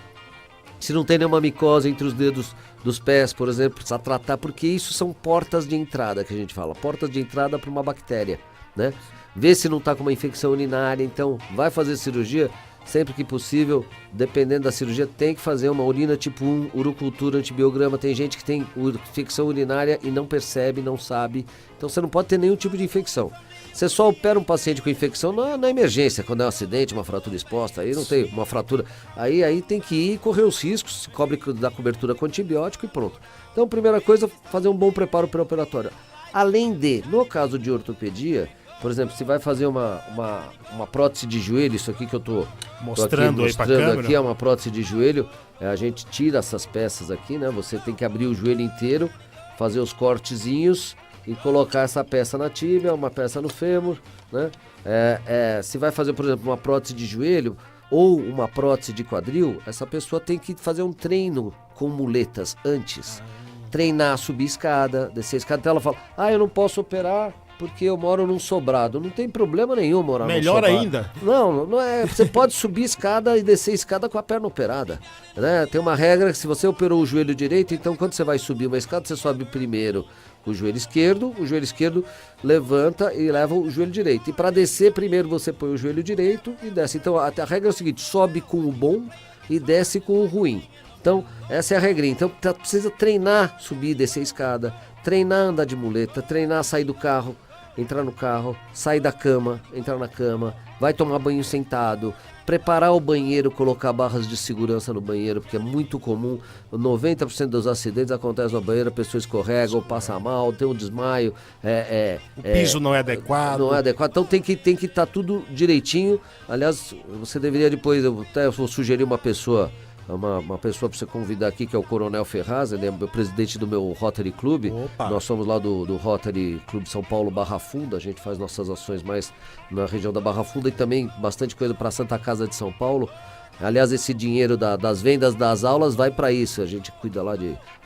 se não tem nenhuma micose entre os dedos dos pés, por exemplo, precisa tratar, porque isso são portas de entrada que a gente fala, portas de entrada para uma bactéria, né? Ver se não está com uma infecção urinária, então vai fazer cirurgia, sempre que possível, dependendo da cirurgia, tem que fazer uma urina tipo 1, urocultura, antibiograma. Tem gente que tem infecção urinária e não percebe, não sabe, então você não pode ter nenhum tipo de infecção. Você só opera um paciente com infecção na emergência, quando é um acidente, uma fratura exposta, aí não tem uma fratura, aí tem que ir correr os riscos, se cobre da cobertura com antibiótico e pronto. Então, primeira coisa, fazer um bom preparo pré-operatório. Além de, no caso de ortopedia, por exemplo, se vai fazer uma prótese de joelho, isso aqui que eu estou mostrando aí para a câmera, aqui é uma prótese de joelho, a gente tira essas peças aqui, né? Você tem que abrir o joelho inteiro, fazer os cortezinhos e colocar essa peça na tíbia, uma peça no fêmur, né? Se vai fazer, por exemplo, uma prótese de joelho ou uma prótese de quadril, essa pessoa tem que fazer um treino com muletas antes. Treinar, subir escada, descer escada. Então ela fala, eu não posso operar porque eu moro num sobrado. Não tem problema nenhum morar num sobrado. Melhor ainda. Não é. Você pode subir escada e descer escada com a perna operada, né? Tem uma regra que se você operou o joelho direito, então quando você vai subir uma escada, você sobe primeiro o joelho esquerdo levanta e leva o joelho direito. E para descer, primeiro você põe o joelho direito e desce. Então a regra é o seguinte, sobe com o bom e desce com o ruim. Então, essa é a regrinha. Então, precisa treinar, subir e descer a escada, treinar andar de muleta, treinar sair do carro, entrar no carro, sair da cama, entrar na cama, vai tomar banho sentado, preparar o banheiro, colocar barras de segurança no banheiro, porque é muito comum, 90% dos acidentes acontecem no banheiro, a pessoa escorrega ou passa mal, tem um desmaio. O piso não é adequado. Não é adequado, então tem que estar tudo direitinho. Aliás, você deveria depois, eu vou sugerir uma pessoa para você convidar aqui, que é o Coronel Ferraz, ele é o presidente do meu Rotary Club. Opa. Nós somos lá do Rotary Clube São Paulo Barra Funda, a gente faz nossas ações mais na região da Barra Funda e também bastante coisa para a Santa Casa de São Paulo. Aliás, esse dinheiro das vendas das aulas vai para isso, a gente cuida lá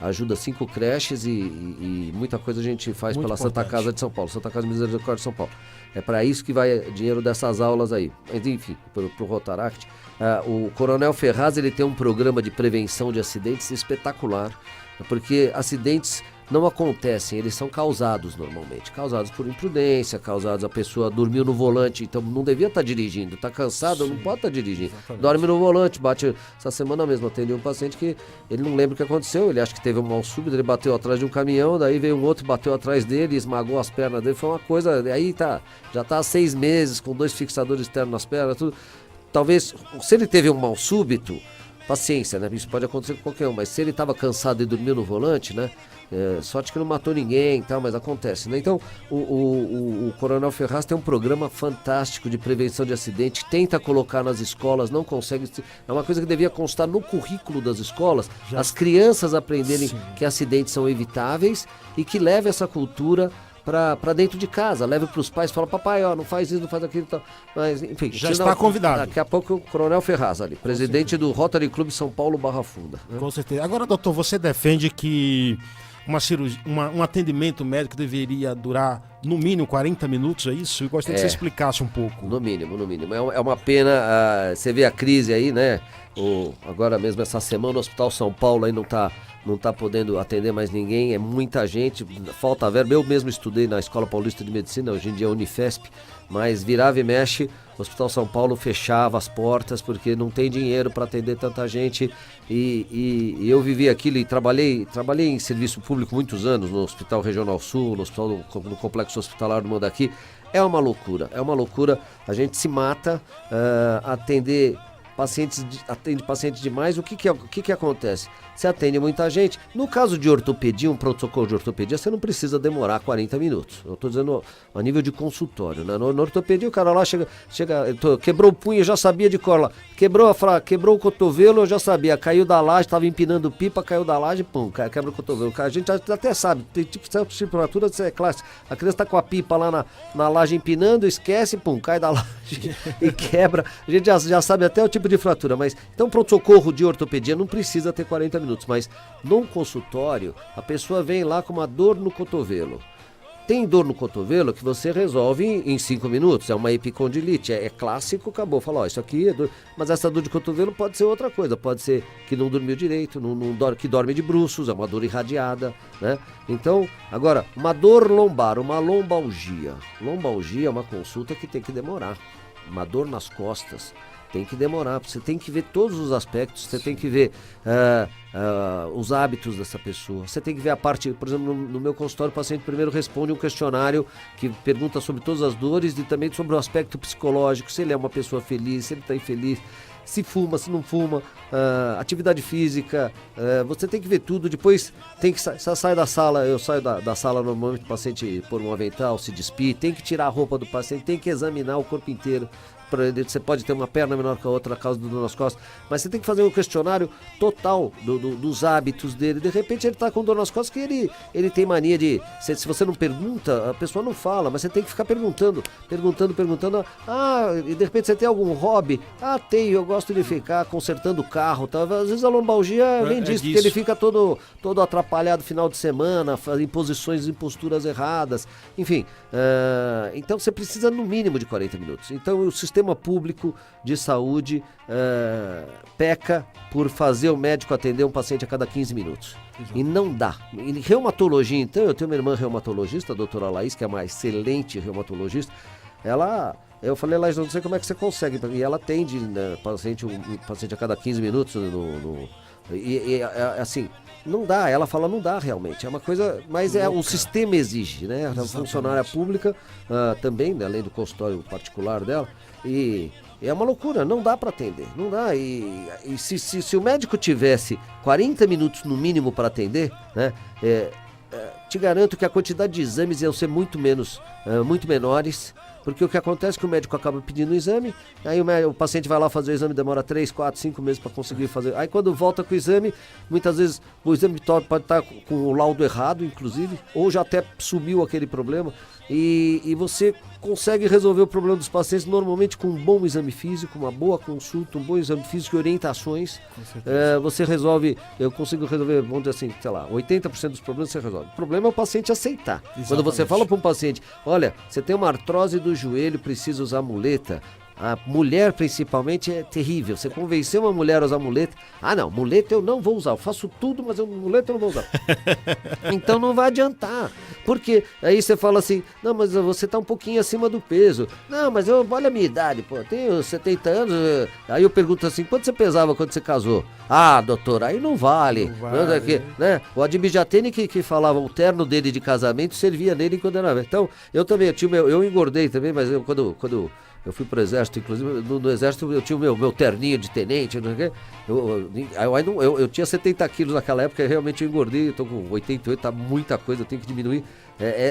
ajuda 5 creches e muita coisa a gente faz muito pela importante. Santa Casa de São Paulo, Santa Casa Misericórdia de São Paulo. É para isso que vai dinheiro dessas aulas aí. Mas enfim, pro Rotaract. O Coronel Ferraz, ele tem um programa de prevenção de acidentes espetacular, porque acidentes não acontecem, eles são causados normalmente. Causados por imprudência, causados a pessoa dormiu no volante, então não devia estar dirigindo, está cansado, não pode estar dirigindo. Exatamente. Dorme no volante, bate. Essa semana mesmo atendi um paciente que ele não lembra o que aconteceu, ele acha que teve um mal súbito, ele bateu atrás de um caminhão, daí veio um outro, bateu atrás dele, esmagou as pernas dele, foi uma coisa, aí já está há 6 meses com 2 fixadores externos nas pernas, tudo. Talvez, se ele teve um mal súbito, paciência, né? Isso pode acontecer com qualquer um, mas se ele estava cansado e dormiu no volante, né? Sorte que não matou ninguém e tal, mas acontece, né? Então, o Coronel Ferraz tem um programa fantástico de prevenção de acidente, tenta colocar nas escolas, não consegue. É uma coisa que devia constar no currículo das escolas, as crianças aprenderem que acidentes são evitáveis e que leve essa cultura para dentro de casa, leve para os pais, fala, papai, ó, não faz isso, não faz aquilo e tal. Mas, enfim. Já está convidado. Daqui a pouco o Coronel Ferraz ali, presidente do Rotary Clube São Paulo Barra Funda. Né? Com certeza. Agora, doutor, você defende que uma cirurgia, um atendimento médico deveria durar no mínimo 40 minutos, é isso? Eu gostaria que você explicasse um pouco. No mínimo. É uma pena, você vê a crise aí, né? Agora mesmo essa semana o Hospital São Paulo aí não tá podendo atender mais ninguém, é muita gente, falta verba. Eu mesmo estudei na Escola Paulista de Medicina, hoje em dia é Unifesp, mas virava e mexe, o Hospital São Paulo fechava as portas porque não tem dinheiro para atender tanta gente e eu vivi aquilo e trabalhei em serviço público muitos anos, no Hospital Regional Sul, no Complexo Hospitalar do Mandaqui. É uma loucura, a gente se mata, atende pacientes demais. O que acontece? Você atende muita gente. No caso de ortopedia, um pronto-socorro de ortopedia, você não precisa demorar 40 minutos. Eu estou dizendo a nível de consultório, né? Na ortopedia, o cara lá chega quebrou o punho, eu já sabia de cor lá. Quebrou o cotovelo, eu já sabia. Caiu da laje, estava empinando pipa, caiu da laje, pum, quebra o cotovelo. A gente até sabe, tem tipo de temperatura, é clássico. A criança está com a pipa lá na laje empinando, esquece, pum, cai da laje e quebra. A gente já sabe até o tipo de fratura, mas então pronto-socorro de ortopedia não precisa ter 40 minutos, mas num consultório a pessoa vem lá com uma dor no cotovelo. Tem dor no cotovelo que você resolve em 5 minutos, é uma epicondilite, é clássico, acabou, fala, isso aqui é dor, mas essa dor de cotovelo pode ser outra coisa, pode ser que não dormiu direito, que dorme de bruços, é uma dor irradiada, né? Então, agora, uma dor lombar, uma lombalgia é uma consulta que tem que demorar, uma dor nas costas, tem que demorar, você tem que ver todos os aspectos, você tem que ver os hábitos dessa pessoa, você tem que ver a parte, por exemplo, no meu consultório o paciente primeiro responde um questionário que pergunta sobre todas as dores e também sobre o aspecto psicológico, se ele é uma pessoa feliz, se ele está infeliz, se fuma, se não fuma, atividade física, você tem que ver tudo, depois tem que sair da sala, eu saio da sala normalmente o paciente pôr um avental, se despir, tem que tirar a roupa do paciente, tem que examinar o corpo inteiro. Você pode ter uma perna menor que a outra na causa do dor nas costas, mas você tem que fazer um questionário total dos hábitos dele. De repente ele está com dor nas costas que ele tem mania de... Se você não pergunta, a pessoa não fala, mas você tem que ficar perguntando. E de repente você tem algum hobby? Tenho, eu gosto de ficar consertando o carro. Tá? Às vezes a lombalgia vem disso, porque ele fica todo atrapalhado no final de semana, fazendo posições e posturas erradas. Enfim, então você precisa no mínimo de 40 minutos. Então o sistema público de saúde peca por fazer o médico atender um paciente a cada 15 minutos. Exato. E não dá. Em reumatologia, então, eu tenho uma irmã reumatologista, a doutora Laís, que é uma excelente reumatologista. Eu falei, Laís, não sei como é que você consegue. E ela atende, né, um paciente a cada 15 minutos. Assim, não dá. Ela fala, não dá realmente. É uma coisa, mas o sistema exige, né? A funcionária pública também, né, além do consultório particular dela. E é uma loucura, não dá para atender, não dá. E se o médico tivesse 40 minutos no mínimo para atender, né, te garanto que a quantidade de exames iam ser muito menores, porque o que acontece é que o médico acaba pedindo um exame, aí o paciente vai lá fazer o exame, demora 3, 4, 5 meses para conseguir fazer. Aí quando volta com o exame, muitas vezes o exame pode estar com o laudo errado, inclusive, ou já até sumiu aquele problema, e você consegue resolver o problema dos pacientes normalmente com um bom exame físico, uma boa consulta, um bom exame físico e orientações. Você resolve, eu consigo resolver, vamos dizer assim, sei lá, 80% dos problemas você resolve. O problema é o paciente aceitar. Exatamente. Quando você fala para um paciente, olha, você tem uma artrose do joelho, precisa usar muleta, A mulher, principalmente, é terrível. Você convencer uma mulher a usar muleta. Ah, não, muleta eu não vou usar. Eu faço tudo, mas muleta eu não vou usar. Então não vai adiantar. Porque aí você fala assim, não, mas você tá um pouquinho acima do peso. Não, mas olha a minha idade, pô, eu tenho 70 anos. Aí eu pergunto assim, quanto você pesava quando você casou? Ah, doutor, aí não vale. Não vale. Né? O Adib Jatene que falava, o terno dele de casamento servia nele quando era... Então, eu também, eu engordei também, mas quando eu fui pro exército, inclusive no exército eu tinha o meu terninho de tenente, não sei o quê. Eu tinha 70 quilos naquela época, realmente eu engordei, eu tô com 88, tá muita coisa, eu tenho que diminuir.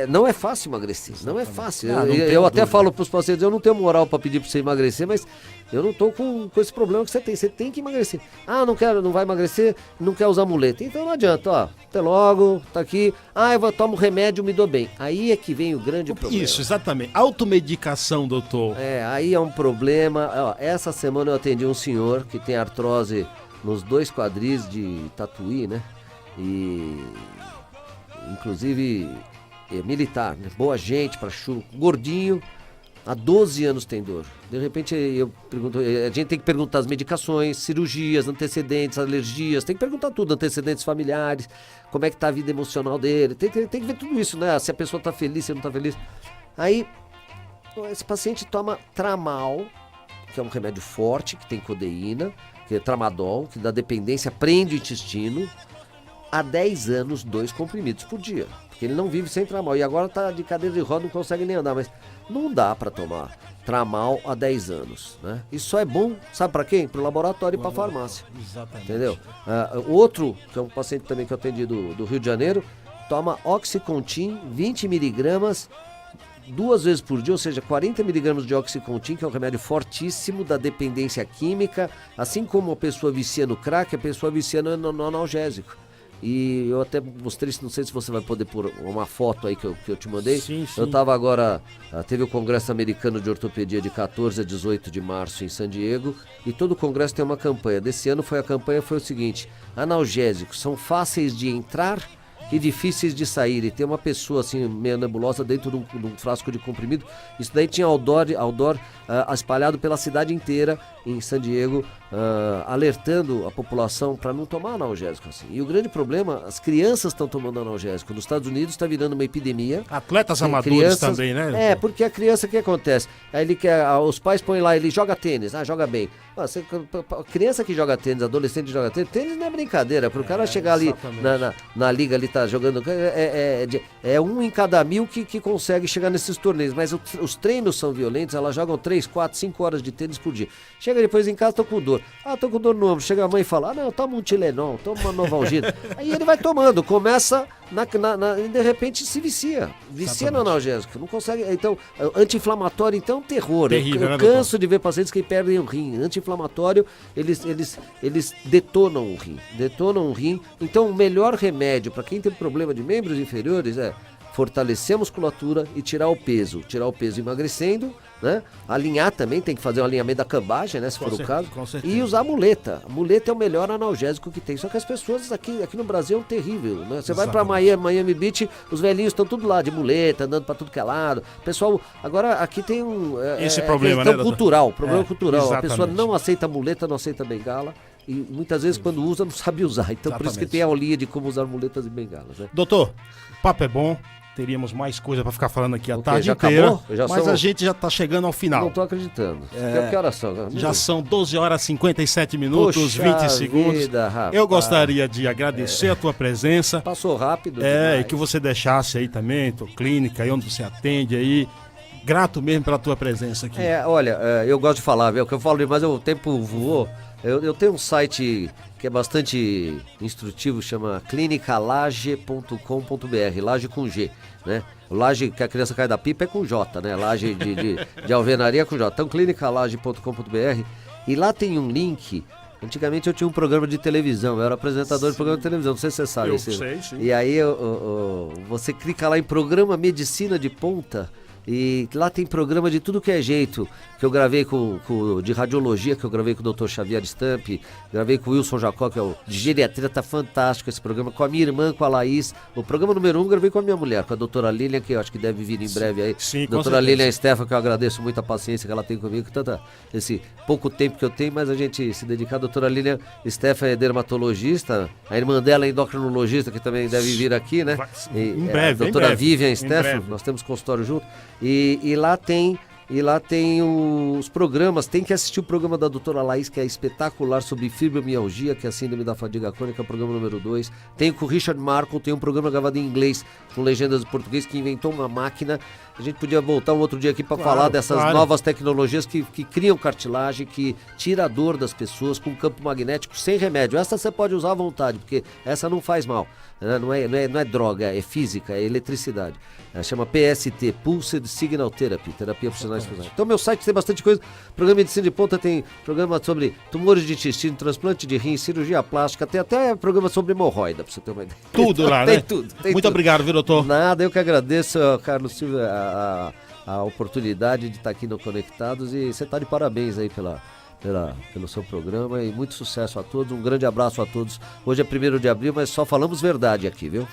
Não é fácil emagrecer, não é fácil. Eu até falo pros pacientes, eu não tenho moral para pedir para você emagrecer, mas eu não tô com esse problema que você tem que emagrecer. Ah, não vai emagrecer, não quer usar muleta. Então não adianta, ó, até logo, tá aqui. Ah, eu tomo remédio, me dou bem. Aí é que vem o grande problema. Isso, exatamente. Automedicação, doutor. Aí é um problema. Ó, essa semana eu atendi um senhor que tem artrose nos 2 quadris de Tatuí, né? E inclusive militar, né? Boa gente, pra chuva, gordinho, há 12 anos tem dor. De repente eu pergunto, a gente tem que perguntar as medicações, cirurgias, antecedentes, alergias, tem que perguntar tudo, antecedentes familiares, como é que tá a vida emocional dele, tem que ver tudo isso, né? Se a pessoa tá feliz, se não tá feliz. Aí, esse paciente toma Tramal, que é um remédio forte, que tem codeína, que é Tramadol, que dá dependência, prende o intestino, há 10 anos, 2 comprimidos por dia. Porque ele não vive sem Tramal. E agora tá de cadeira de roda, não consegue nem andar. Mas não dá para tomar Tramal há 10 anos, né? Isso só é bom, sabe para quem? Para o laboratório e para a farmácia. Exatamente. Entendeu? Outro, que é um paciente também que eu atendi do Rio de Janeiro, toma Oxycontin, 20 miligramas, 2 vezes por dia, ou seja, 40 miligramas de Oxycontin, que é um remédio fortíssimo da dependência química. Assim como a pessoa vicia no crack, a pessoa vicia no analgésico. E eu até mostrei, não sei se você vai poder pôr uma foto aí que eu te mandei. Sim. Eu estava agora, teve o Congresso Americano de Ortopedia de 14 a 18 de março em San Diego, e todo o congresso tem uma campanha. Desse ano a campanha foi o seguinte: analgésicos são fáceis de entrar e difíceis de sair, e tem uma pessoa assim meio nebulosa dentro de um frasco de comprimido. Isso daí tinha outdoor espalhado pela cidade inteira em San Diego, alertando a população para não tomar analgésico assim. E o grande problema, as crianças estão tomando analgésico. Nos Estados Unidos está virando uma epidemia. Atletas amadores também, né? Porque a criança, o que acontece? Aí os pais põem lá, ele joga tênis, joga bem. Criança que joga tênis, adolescente que joga tênis não é brincadeira. Para o cara chegar ali na liga, ali tá jogando, é 1 em cada 1000 que consegue chegar nesses torneios. Mas os treinos são violentos, elas jogam 3, 4, 5 horas de tênis por dia. Chega depois em casa, tô com dor. Tô com dor no ombro. Chega a mãe e fala, não, toma um Tilenol, toma uma Novalgina. Aí ele vai tomando, começa e de repente se vicia no analgésico, não consegue. Então, anti-inflamatório, então, terror. Terrível, eu canso de ver pacientes que perdem o rim. Anti-inflamatório, eles detonam o rim. Então, o melhor remédio para quem tem problema de membros inferiores é fortalecer a musculatura e tirar o peso emagrecendo, né? Alinhar também, tem que fazer um alinhamento da cambagem, né? Se for o caso. E usar a muleta. A muleta é o melhor analgésico que tem. Só que as pessoas aqui no Brasil é um terrível, né? Você vai pra Miami Beach, os velhinhos estão tudo lá de muleta, andando pra tudo que é lado. Pessoal, agora aqui tem esse problema, né? Cultural, problema cultural. Exatamente. A pessoa não aceita muleta, não aceita bengala. E muitas vezes quando usa não sabe usar. Então por isso que tem a aulinha de como usar muletas e bengalas, né? Doutor, o papo é bom. Teríamos mais coisa para ficar falando aqui a tarde inteira, mas a gente já está chegando ao final. Não estou acreditando. Que horas são? Já são 12 horas e 57 minutos, Poxa 20 segundos. Vida, rapaz. Eu gostaria de agradecer a tua presença. Passou rápido demais. E que você deixasse aí também, tua clínica, aí onde você atende aí. Grato mesmo pela tua presença aqui. Olha, eu gosto de falar, viu? Que eu falo, mas o tempo voou. Eu tenho um site que é bastante instrutivo, chama clinicalaje.com.br, laje com G, né? O laje que a criança cai da pipa é com J, né? Laje de alvenaria é com J. Então, clinicalaje.com.br, e lá tem um link. Antigamente eu tinha um programa de televisão, eu era apresentador de programa de televisão, não sei se você sabe. Eu sei, sim. E aí você clica lá em Programa Medicina de Ponta, E lá tem programa de tudo que é jeito, que eu gravei de radiologia, que eu gravei com o Dr. Xavier Stamp, gravei com o Wilson Jacó, que é o de geriatria, tá fantástico esse programa, com a minha irmã, com a Laís. O programa número 1 gravei com a minha mulher, com a doutora Lilian, que eu acho que deve vir em breve aí. Sim, doutora Lilian Stefan, que eu agradeço muito a paciência que ela tem comigo, esse pouco tempo que eu tenho, mas a gente se dedicar. A doutora Lilian Stefan é dermatologista, a irmã dela é endocrinologista, que também deve vir aqui, né? Em breve, a doutora Vivian em Stefan, breve. nós temos consultório junto. E lá tem os programas, tem que assistir o programa da doutora Laís, que é espetacular, sobre fibromialgia, que é a síndrome da fadiga crônica, o programa número 2. Tem com o Richard Markle, tem um programa gravado em inglês, com legendas em português, que inventou uma máquina. A gente podia voltar um outro dia aqui para falar dessas novas tecnologias que criam cartilagem, que tira a dor das pessoas com campo magnético sem remédio. Essa você pode usar à vontade, porque essa não faz mal. Né? Não é droga, é física, é eletricidade. Chama PST, Pulsed Signal Therapy, terapia funcionais. Então meu site tem bastante coisa. Programa Medicina de Ponta tem programa sobre tumores de intestino, transplante de rim, cirurgia plástica, tem até programa sobre hemorroida, pra você ter uma ideia. Tudo lá, tem né? Tudo. Muito obrigado, viu, doutor? Nada, eu que agradeço, Carlos Silva, a oportunidade de estar aqui no Conectados, e você está de parabéns aí pelo seu programa, e muito sucesso a todos, um grande abraço a todos. Hoje é 1º de abril, mas só falamos verdade aqui, viu?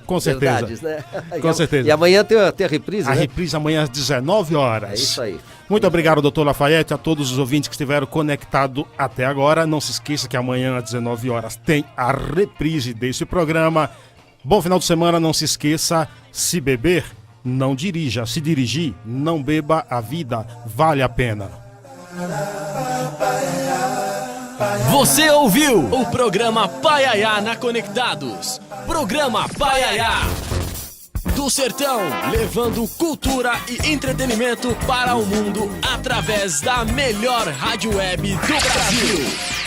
Com certeza. Verdades, né? Com certeza. E amanhã tem a reprise, A né? reprise amanhã às 19 horas. É isso aí. Muito obrigado, doutor Lafayette, a todos os ouvintes que estiveram conectados até agora. Não se esqueça que amanhã às 19 horas tem a reprise desse programa. Bom final de semana, não se esqueça, se beber, não dirija. Se dirigir, não beba, a vida vale a pena. Você ouviu o programa Paiaiá na Conectados. Programa Paiaiá. Do sertão, levando cultura e entretenimento para o mundo através da melhor rádio web do Brasil.